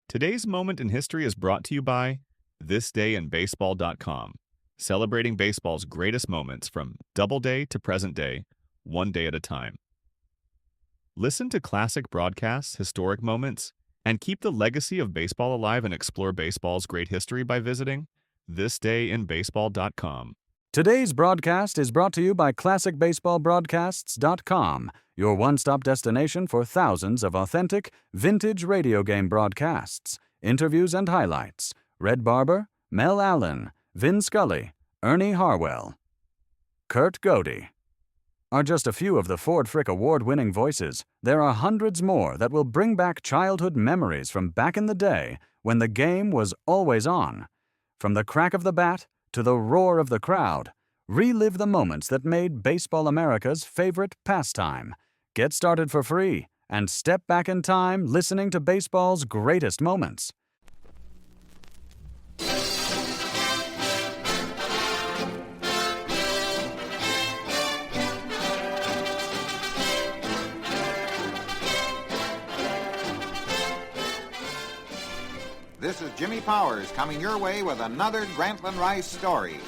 Today's moment in history is brought to you by thisdayinbaseball.com, celebrating baseball's greatest moments from Doubleday to present day, one day at a time. Listen to classic broadcasts, historic moments, and keep the legacy of baseball alive and explore baseball's great history by visiting thisdayinbaseball.com. Today's broadcast is brought to you by ClassicBaseballBroadcasts.com, your one-stop destination for thousands of authentic, vintage radio game broadcasts, interviews and highlights. Red Barber, Mel Allen, Vin Scully, Ernie Harwell, Kurt Godey are just a few of the Ford Frick Award-winning voices. There are hundreds more that will bring back childhood memories from back in the day when the game was always on. From the crack of the bat to the roar of the crowd, relive the moments that made Baseball America's favorite pastime. Get started for free and step back in time listening to baseball's greatest moments. This is Jimmy Powers coming your way with another Grantland Rice story.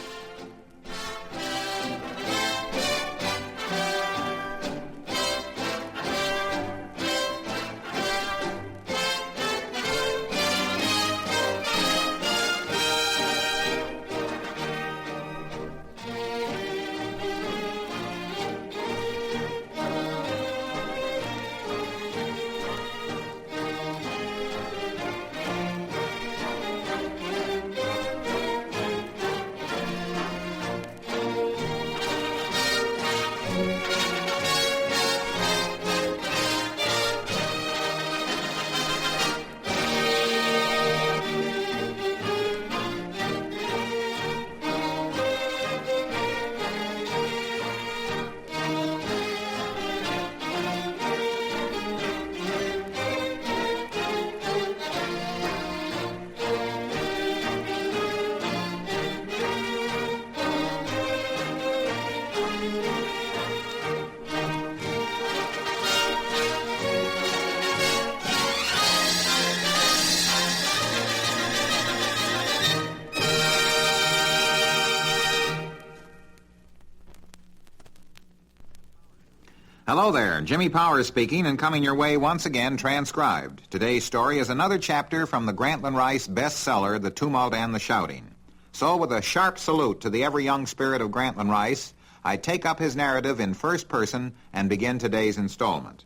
Hello there, Jimmy Powers speaking and coming your way once again transcribed. Today's story is another chapter from the Grantland Rice bestseller, The Tumult and the Shouting. So with a sharp salute to the ever young spirit of Grantland Rice, I take up his narrative in first person and begin today's installment.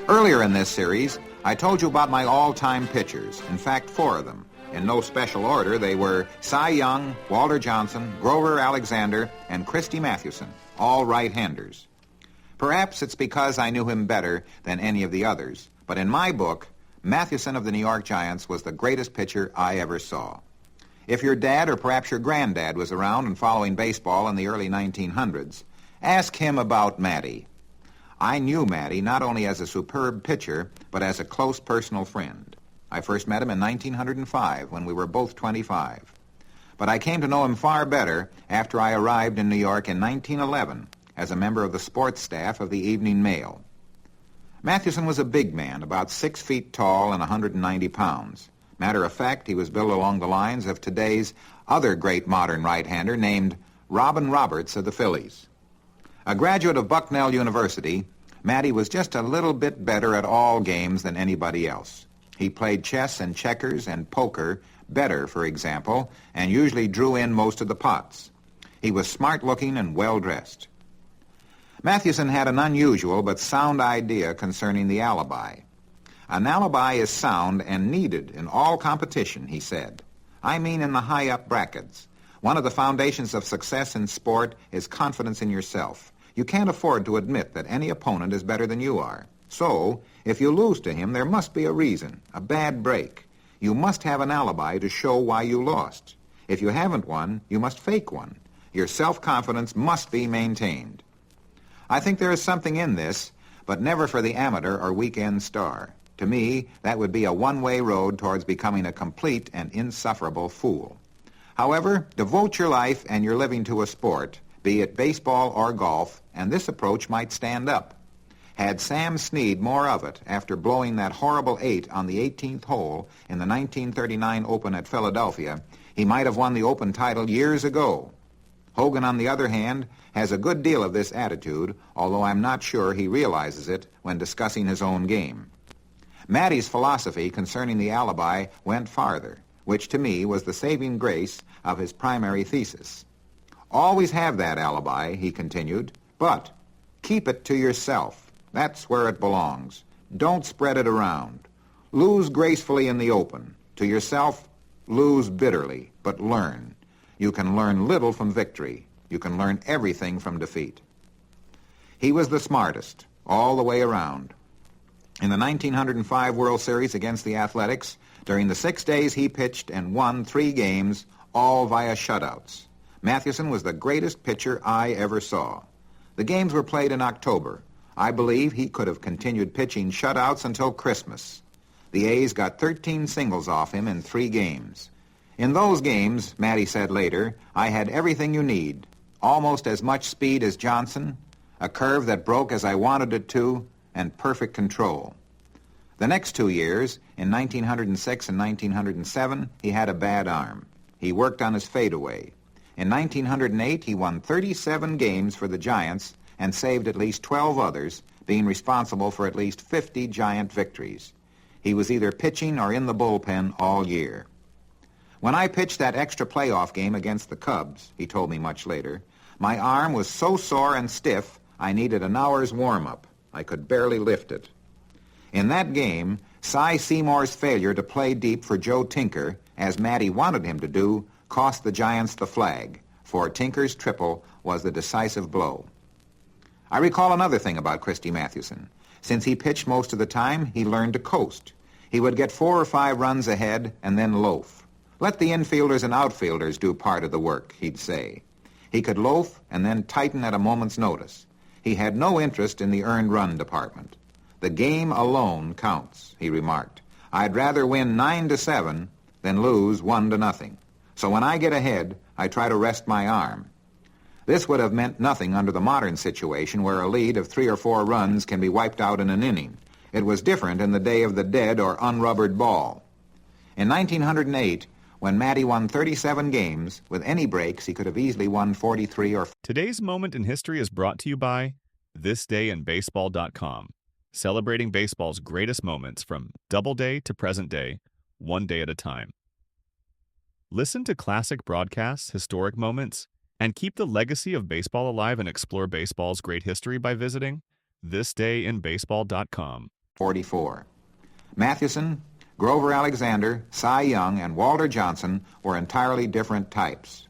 Earlier in this series, I told you about my all-time pitchers, in fact 4 of them. In no special order, they were Cy Young, Walter Johnson, Grover Alexander, and Christy Mathewson, all right-handers. Perhaps it's because I knew him better than any of the others, but in my book, Mathewson of the New York Giants was the greatest pitcher I ever saw. If your dad or perhaps your granddad was around and following baseball in the early 1900s, ask him about Matty. I knew Matty not only as a superb pitcher, but as a close personal friend. I first met him in 1905 when we were both 25. But I came to know him far better after I arrived in New York in 1911 as a member of the sports staff of the Evening Mail. Mathewson was a big man, about 6 feet tall and 190 pounds. Matter of fact, he was built along the lines of today's other great modern right-hander named Robin Roberts of the Phillies. A graduate of Bucknell University, Matty was just a little bit better at all games than anybody else. He played chess and checkers and poker better, for example, and usually drew in most of the pots. He was smart-looking and well-dressed. Mathewson had an unusual but sound idea concerning the alibi. An alibi is sound and needed in all competition, he said. I mean in the high-up brackets. One of the foundations of success in sport is confidence in yourself. You can't afford to admit that any opponent is better than you are. So, if you lose to him, there must be a reason, a bad break. You must have an alibi to show why you lost. If you haven't one, you must fake one. Your self-confidence must be maintained. I think there is something in this, but never for the amateur or weekend star. To me, that would be a one-way road towards becoming a complete and insufferable fool. However, devote your life and your living to a sport, be it baseball or golf, and this approach might stand up. Had Sam Snead more of it after blowing that horrible 8 on the 18th hole in the 1939 Open at Philadelphia, he might have won the Open title years ago. Hogan, on the other hand, has a good deal of this attitude, although I'm not sure he realizes it when discussing his own game. Matty's philosophy concerning the alibi went farther, which to me was the saving grace of his primary thesis. Always have that alibi, he continued, but keep it to yourself. That's where it belongs. Don't spread it around. Lose gracefully in the open. To yourself, lose bitterly, but learn. You can learn little from victory. You can learn everything from defeat. He was the smartest, all the way around. In the 1905 World Series against the Athletics, during the 6 days he pitched and won 3 games, all via shutouts. Mathewson was the greatest pitcher I ever saw. The games were played in October. I believe he could have continued pitching shutouts until Christmas. The A's got 13 singles off him in 3 games. In those games, Matty said later, I had everything you need. Almost as much speed as Johnson, a curve that broke as I wanted it to, and perfect control. The next 2 years, in 1906 and 1907, he had a bad arm. He worked on his fadeaway. In 1908, he won 37 games for the Giants and saved at least 12 others, being responsible for at least 50 Giant victories. He was either pitching or in the bullpen all year. When I pitched that extra playoff game against the Cubs, he told me much later, my arm was so sore and stiff I needed an hour's warm-up. I could barely lift it. In that game, Cy Seymour's failure to play deep for Joe Tinker, as Matty wanted him to do, cost the Giants the flag, for Tinker's triple was the decisive blow. I recall another thing about Christy Mathewson. Since he pitched most of the time, he learned to coast. He would get 4 or 5 runs ahead and then loaf. Let the infielders and outfielders do part of the work, he'd say. He could loaf and then tighten at a moment's notice. He had no interest in the earned run department. The game alone counts, he remarked. I'd rather win 9-7 than lose 1-0. So when I get ahead, I try to rest my arm. This would have meant nothing under the modern situation where a lead of 3 or 4 runs can be wiped out in an inning. It was different in the day of the dead or unrubbered ball. In 1908, when Matty won 37 games, with any breaks, he could have easily won 43 or... Today's Moment in History is brought to you by thisdayinbaseball.com, celebrating baseball's greatest moments from Doubleday to present day, one day at a time. Listen to classic broadcasts, historic moments, and keep the legacy of baseball alive and explore baseball's great history by visiting thisdayinbaseball.com. 44. Mathewson, Grover Alexander, Cy Young, and Walter Johnson were entirely different types.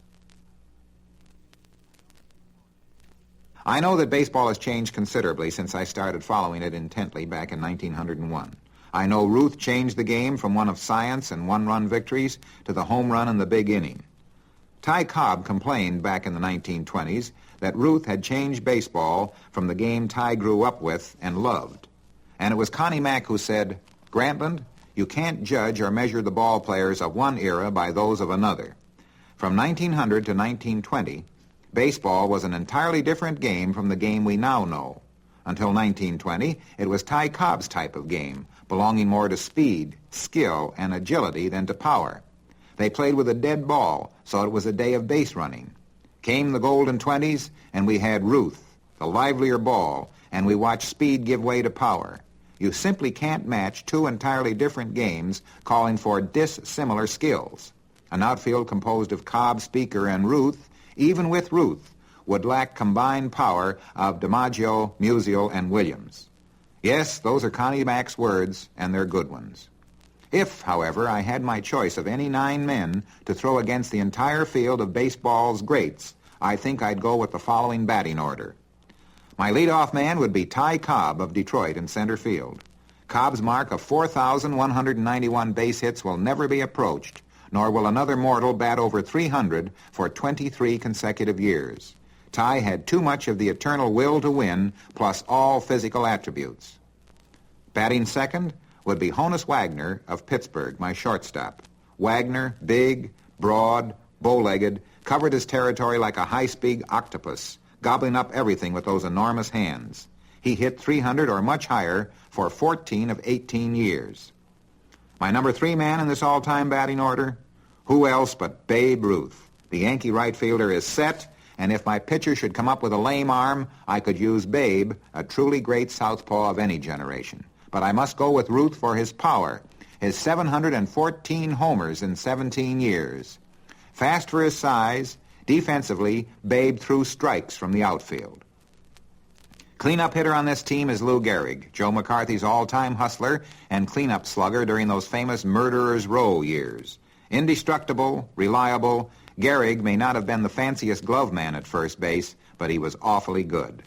I know that baseball has changed considerably since I started following it intently back in 1901. I know Ruth changed the game from one of science and one-run victories to the home run in the big inning. Ty Cobb complained back in the 1920s that Ruth had changed baseball from the game Ty grew up with and loved. And it was Connie Mack who said, Grantland, you can't judge or measure the ball players of one era by those of another. From 1900 to 1920, baseball was an entirely different game from the game we now know. Until 1920, it was Ty Cobb's type of game, belonging more to speed, skill, and agility than to power. They played with a dead ball, so it was a day of base running. Came the golden 20s, and we had Ruth, the livelier ball, and we watched speed give way to power. You simply can't match 2 entirely different games calling for dissimilar skills. An outfield composed of Cobb, Speaker, and Ruth, even with Ruth, would lack combined power of DiMaggio, Musial, and Williams. Yes, those are Connie Mack's words, and they're good ones. If, however, I had my choice of any 9 men to throw against the entire field of baseball's greats, I think I'd go with the following batting order. My leadoff man would be Ty Cobb of Detroit in center field. Cobb's mark of 4,191 base hits will never be approached, nor will another mortal bat over 300 for 23 consecutive years. Ty had too much of the eternal will to win, plus all physical attributes. Batting second would be Honus Wagner of Pittsburgh, my shortstop. Wagner, big, broad, bow-legged, covered his territory like a high-speed octopus, gobbling up everything with those enormous hands. He hit .300 or much higher for 14 of 18 years. My number 3 man in this all-time batting order? Who else but Babe Ruth? The Yankee right fielder is set, and if my pitcher should come up with a lame arm, I could use Babe, a truly great southpaw of any generation. But I must go with Ruth for his power, his 714 homers in 17 years. Fast for his size, defensively, Babe threw strikes from the outfield. Cleanup hitter on this team is Lou Gehrig, Joe McCarthy's all-time hustler and cleanup slugger during those famous Murderers Row years. Indestructible, reliable, Gehrig may not have been the fanciest glove man at first base, but he was awfully good.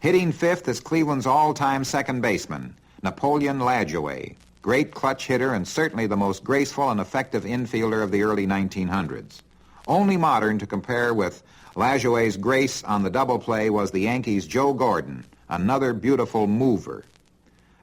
Hitting fifth is Cleveland's all-time second baseman, Napoleon Lajoie, great clutch hitter and certainly the most graceful and effective infielder of the early 1900s. Only modern to compare with Lajoie's grace on the double play was the Yankees' Joe Gordon, another beautiful mover.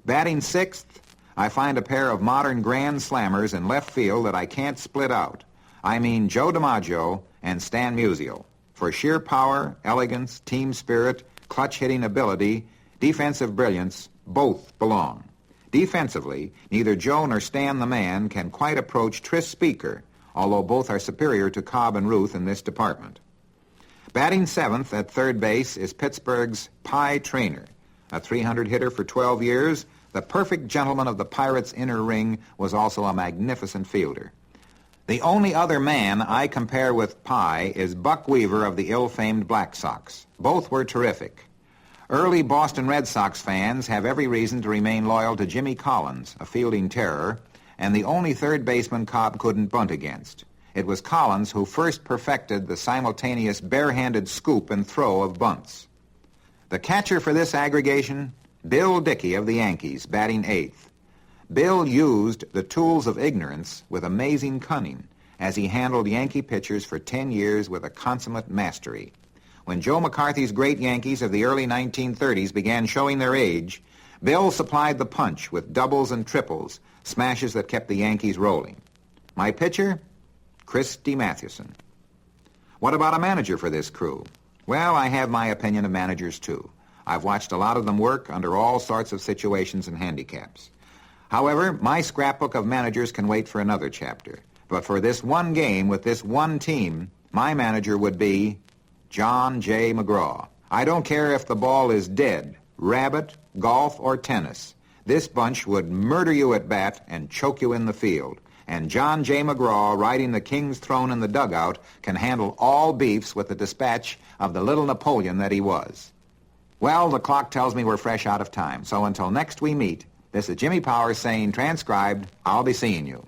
Batting sixth, I find a pair of modern grand slammers in left field that I can't split out. I mean Joe DiMaggio and Stan Musial. For sheer power, elegance, team spirit, clutch hitting ability, defensive brilliance, both belong. Defensively, neither Joe nor Stan the Man can quite approach Tris Speaker, although both are superior to Cobb and Ruth in this department. Batting seventh at third base is Pittsburgh's Pie Traynor, a .300 hitter for 12 years. The perfect gentleman of the Pirates' inner ring was also a magnificent fielder. The only other man I compare with Pie is Buck Weaver of the ill-famed Black Sox. Both were terrific. Early Boston Red Sox fans have every reason to remain loyal to Jimmy Collins, a fielding terror, and the only third baseman Cobb couldn't bunt against. It was Collins who first perfected the simultaneous barehanded scoop and throw of bunts. The catcher for this aggregation, Bill Dickey of the Yankees, batting eighth. Bill used the tools of ignorance with amazing cunning as he handled Yankee pitchers for 10 years with a consummate mastery. When Joe McCarthy's great Yankees of the early 1930s began showing their age, Bill supplied the punch with doubles and triples, smashes that kept the Yankees rolling. My pitcher? Christy Mathewson. What about a manager for this crew? Well, I have my opinion of managers, too. I've watched a lot of them work under all sorts of situations and handicaps. However, my scrapbook of managers can wait for another chapter. But for this one game with this one team, my manager would be John J. McGraw. I don't care if the ball is dead, rabbit, golf, or tennis. This bunch would murder you at bat and choke you in the field. And John J. McGraw, riding the king's throne in the dugout, can handle all beefs with the dispatch of the little Napoleon that he was. Well, the clock tells me we're fresh out of time, so until next we meet, this is Jimmy Powers saying, transcribed, I'll be seeing you.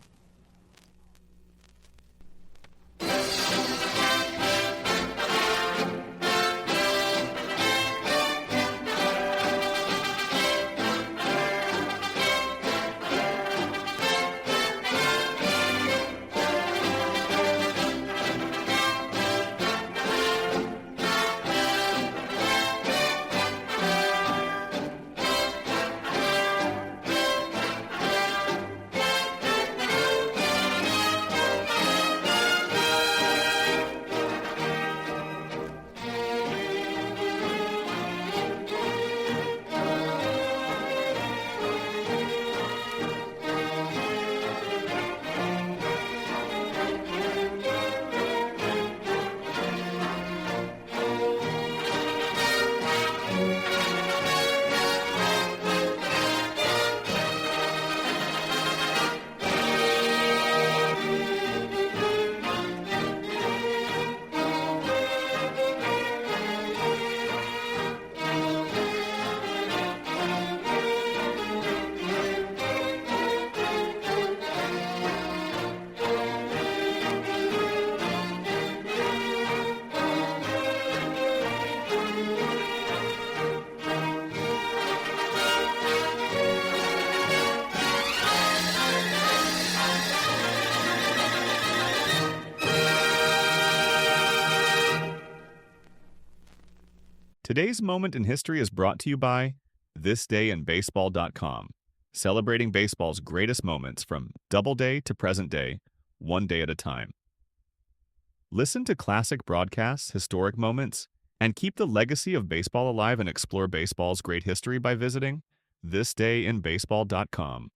Today's Moment in History is brought to you by thisdayinbaseball.com, celebrating baseball's greatest moments from Doubleday to present day, one day at a time. Listen to classic broadcasts, historic moments, And keep the legacy of baseball alive and explore baseball's great history by visiting thisdayinbaseball.com.